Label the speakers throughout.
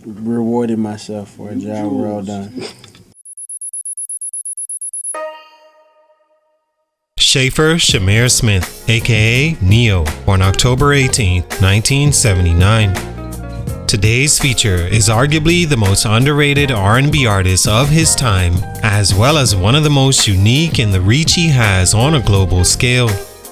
Speaker 1: rewarded myself for a job well done.
Speaker 2: Schaefer Shamir Smith, aka Neyo, born October 18, 1979. Today's feature is arguably the most underrated R&B artist of his time, as well as one of the most unique in the reach he has on a global scale.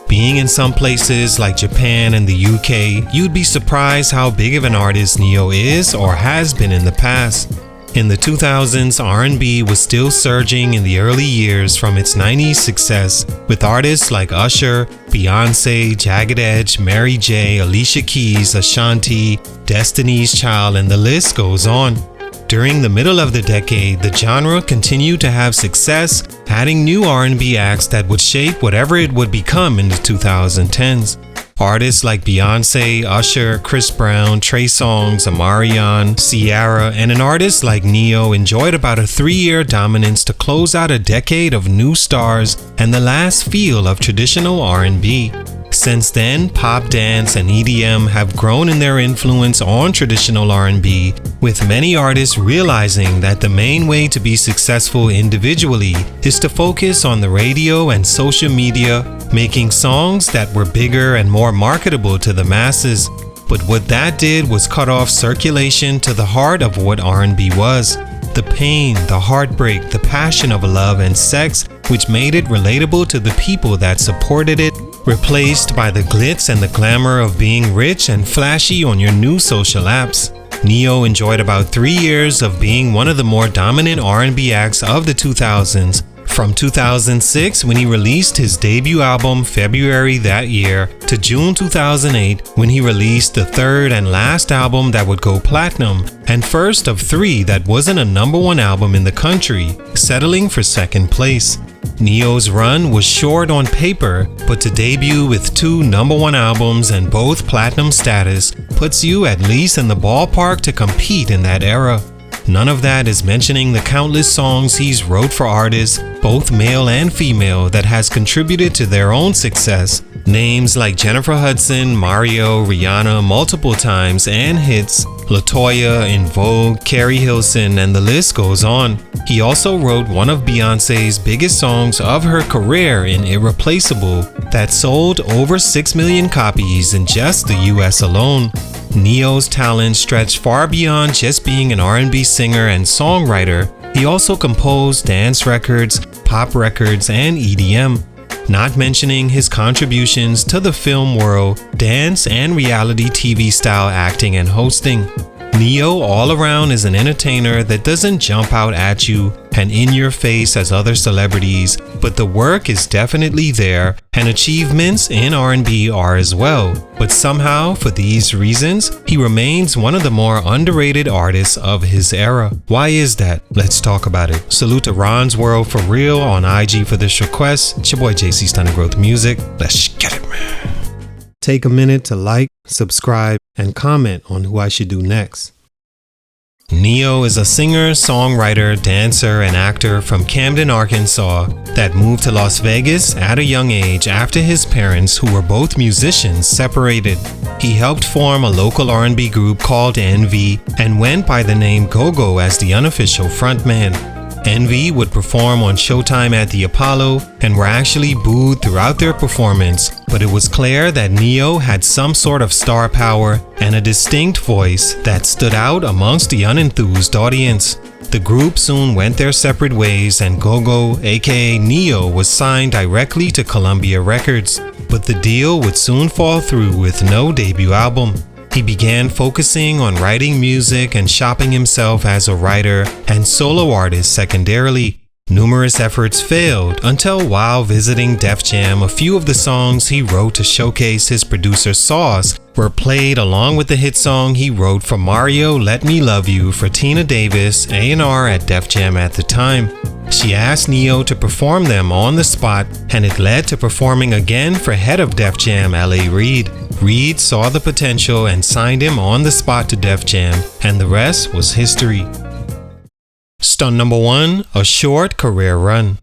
Speaker 2: Being in some places like Japan and the UK, you'd be surprised how big of an artist Neyo is or has been in the past. In the 2000s, R&B was still surging in the early years from its 90s success, with artists like Usher, Beyonce, Jagged Edge, Mary J, Alicia Keys, Ashanti, Destiny's Child, and the list goes on. During the middle of the decade, the genre continued to have success, adding new R&B acts that would shape whatever it would become in the 2010s. Artists like Beyonce, Usher, Chris Brown, Trey Songz, Omarion, Ciara, and an artist like Neyo enjoyed about a 3-year dominance to close out a decade of new stars and the last feel of traditional R&B. Since then, pop, dance, and EDM have grown in their influence on traditional R&B, with many artists realizing that the main way to be successful individually is to focus on the radio and social media, making songs that were bigger and more marketable to the masses. But what that did was cut off circulation to the heart of what R&B was. The pain, the heartbreak, the passion of love and sex, which made it relatable to the people that supported it, replaced by the glitz and the glamour of being rich and flashy on your new social apps. Neyo enjoyed about 3 years of being one of the more dominant R&B acts of the 2000s, from 2006 when he released his debut album February that year to June 2008 when he released the third and last album that would go platinum, and first of 3 that wasn't a #1 album in the country, settling for second place. Neyo's run was short on paper, but to debut with 2 #1 albums and both platinum status puts you at least in the ballpark to compete in that era. None of that is mentioning the countless songs he's wrote for artists, both male and female, that has contributed to their own success. Names like Jennifer Hudson, Mario, Rihanna multiple times, and hits, LaToya, In Vogue, Carrie Hilson, and the list goes on. He also wrote one of Beyonce's biggest songs of her career in Irreplaceable that sold over 6 million copies in just the US alone. Neyo's talent stretched far beyond just being an R&B singer and songwriter. He also composed dance records, pop records, and EDM. Not mentioning his contributions to the film world, dance, and reality TV style acting and hosting. Neyo all around is an entertainer that doesn't jump out at you and in your face as other celebrities, but the work is definitely there and achievements in R&B are as well. But somehow, for these reasons, he remains one of the more underrated artists of his era. Why is that? Let's talk about it. Salute to Ron's World for Real on IG for this request. It's your boy JC Stunted Growth Music. Let's get it, man. Take a minute to like, subscribe, and comment on who I should do next. Neyo is a singer, songwriter, dancer, and actor from Camden, Arkansas that moved to Las Vegas at a young age after his parents, who were both musicians, separated. He helped form a local R&B group called Envy and went by the name Go-Go as the unofficial frontman. Envy would perform on Showtime at the Apollo and were actually booed throughout their performance, but it was clear that Neyo had some sort of star power and a distinct voice that stood out amongst the unenthused audience. The group soon went their separate ways and Go-Go, aka Neyo, was signed directly to Columbia Records, but the deal would soon fall through with no debut album. He began focusing on writing music and shopping himself as a writer and solo artist secondarily. Numerous efforts failed until, while visiting Def Jam, a few of the songs he wrote to showcase his producer Sauce were played along with the hit song he wrote for Mario, Let Me Love You, for Tina Davis, A&R at Def Jam at the time. She asked Neyo to perform them on the spot, and it led to performing again for head of Def Jam, L.A. Reid. Reid saw the potential and signed him on the spot to Def Jam, and the rest was history. Stunt number 1, a short career run.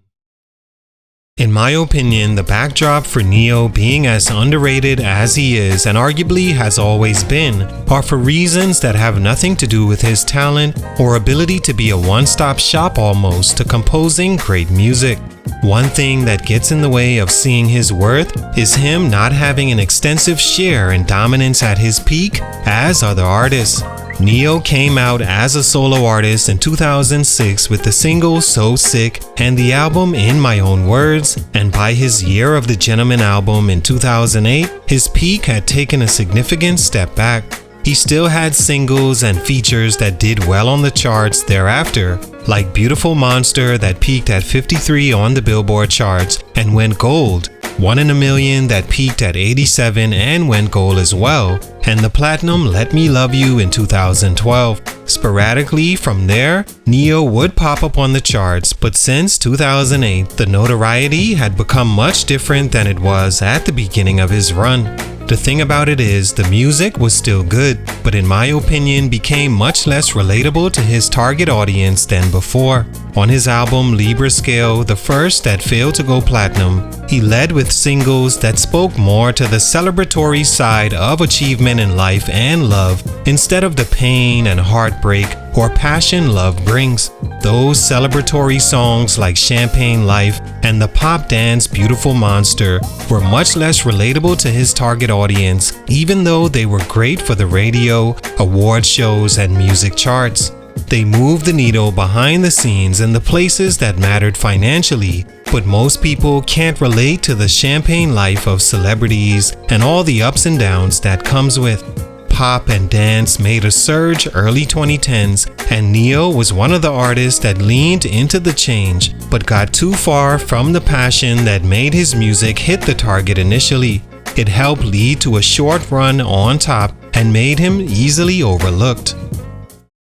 Speaker 2: In my opinion, the backdrop for Neyo being as underrated as he is and arguably has always been are for reasons that have nothing to do with his talent or ability to be a one-stop shop almost to composing great music. One thing that gets in the way of seeing his worth is him not having an extensive share and dominance at his peak as other artists. Neyo came out as a solo artist in 2006 with the single So Sick and the album In My Own Words, and by his Year of the Gentleman album in 2008, his peak had taken a significant step back. He still had singles and features that did well on the charts thereafter, like Beautiful Monster that peaked at 53 on the Billboard charts and went gold, One in a Million that peaked at 87 and went gold as well, and the platinum Let Me Love You in 2012. Sporadically from there, Neyo would pop up on the charts, but since 2008, the notoriety had become much different than it was at the beginning of his run. The thing about it is, the music was still good, but in my opinion became much less relatable to his target audience than before. On his album Libra Scale, the first that failed to go platinum, he led with singles that spoke more to the celebratory side of achievement in life and love instead of the pain and heartbreak or passion love brings. Those celebratory songs like Champagne Life and the pop dance Beautiful Monster were much less relatable to his target audience, even though they were great for the radio, award shows, and music charts. They moved the needle behind the scenes in the places that mattered financially, but most people can't relate to the champagne life of celebrities and all the ups and downs that comes with. Pop and dance made a surge early 2010s, and Neyo was one of the artists that leaned into the change, but got too far from the passion that made his music hit the target initially. It helped lead to a short run on top and made him easily overlooked.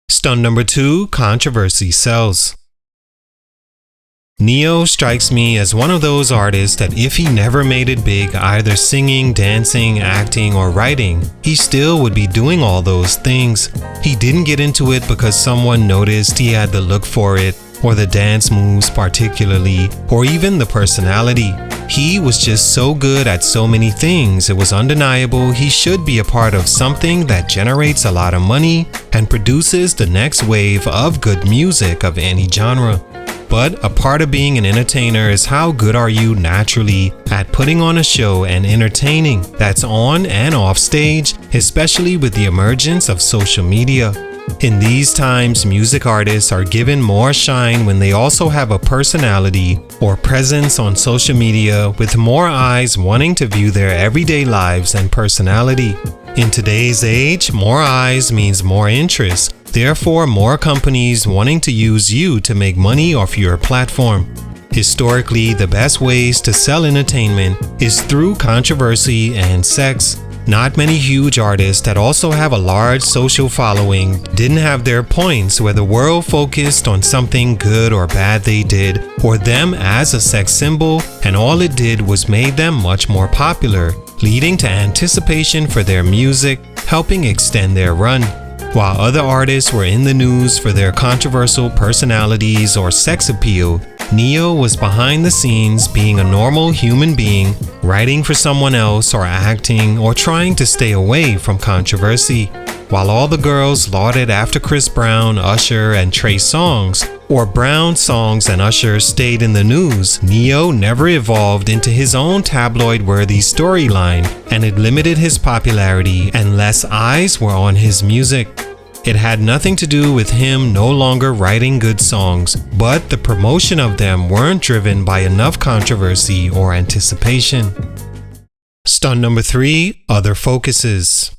Speaker 2: Stunt number 2, controversy sells. Neyo strikes me as one of those artists that if he never made it big either singing, dancing, acting, or writing, he still would be doing all those things. He didn't get into it because someone noticed he had the look for it, or the dance moves particularly, or even the personality. He was just so good at so many things, it was undeniable he should be a part of something that generates a lot of money and produces the next wave of good music of any genre. But a part of being an entertainer is how good are you naturally at putting on a show and entertaining that's on and off stage, especially with the emergence of social media. In these times, music artists are given more shine when they also have a personality or presence on social media, with more eyes wanting to view their everyday lives and personality. In today's age, more eyes means more interest. Therefore, more companies wanting to use you to make money off your platform. Historically, the best ways to sell entertainment is through controversy and sex. Not many huge artists that also have a large social following didn't have their points where the world focused on something good or bad they did, or them as a sex symbol, and all it did was made them much more popular, leading to anticipation for their music, helping extend their run. While other artists were in the news for their controversial personalities or sex appeal, Neyo was behind the scenes being a normal human being, writing for someone else or acting or trying to stay away from controversy. While all the girls lauded after Chris Brown, Usher, and Trey Songz, or Brown, Songs, and Usher stayed in the news, Neyo never evolved into his own tabloid-worthy storyline, and it limited his popularity and less eyes were on his music. It had nothing to do with him no longer writing good songs, but the promotion of them weren't driven by enough controversy or anticipation. Stunt number 3, other focuses.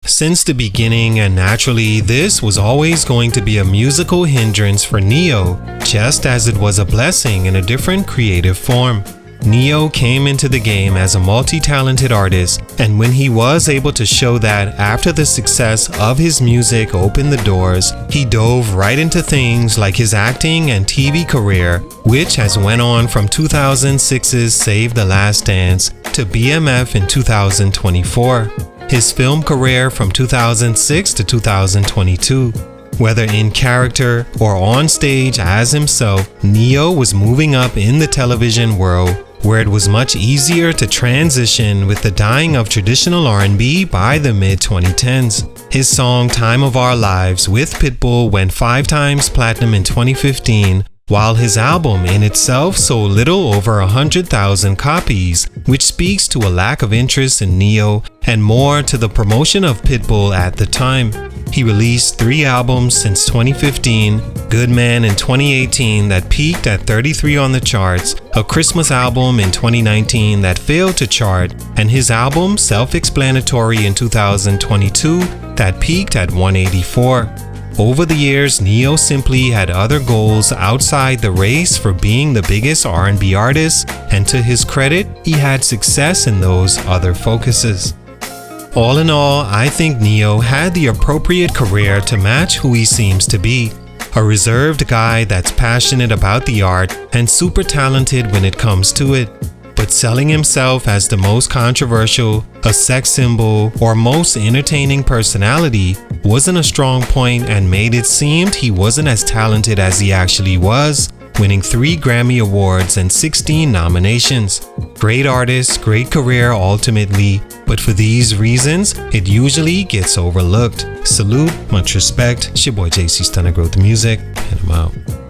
Speaker 2: Since the beginning, and naturally, this was always going to be a musical hindrance for Neyo, just as it was a blessing in a different creative form. Neyo came into the game as a multi-talented artist, and when he was able to show that after the success of his music opened the doors, he dove right into things like his acting and TV career, which has went on from 2006's Save the Last Dance to BMF in 2024. His film career from 2006 to 2022. Whether in character or on stage as himself, Neyo was moving up in the television world, where it was much easier to transition with the dying of traditional R&B by the mid-2010s. His song Time of Our Lives with Pitbull went 5 times platinum in 2015, while his album in itself sold little over 100,000 copies, which speaks to a lack of interest in Neyo and more to the promotion of Pitbull at the time. He released 3 albums since 2015, Good Man in 2018 that peaked at 33 on the charts, a Christmas album in 2019 that failed to chart, and his album Self-Explanatory in 2022 that peaked at 184. Over the years, Neyo simply had other goals outside the race for being the biggest R&B artist, and to his credit, he had success in those other focuses. All in all, I think Neyo had the appropriate career to match who he seems to be. A reserved guy that's passionate about the art and super talented when it comes to it. But selling himself as the most controversial, a sex symbol, or most entertaining personality wasn't a strong point and made it seem he wasn't as talented as he actually was, winning 3 Grammy Awards and 16 nominations. Great artist, great career ultimately, but for these reasons, it usually gets overlooked. Salute, much respect. It's your boy JC Stunted Growth Music, and I'm out.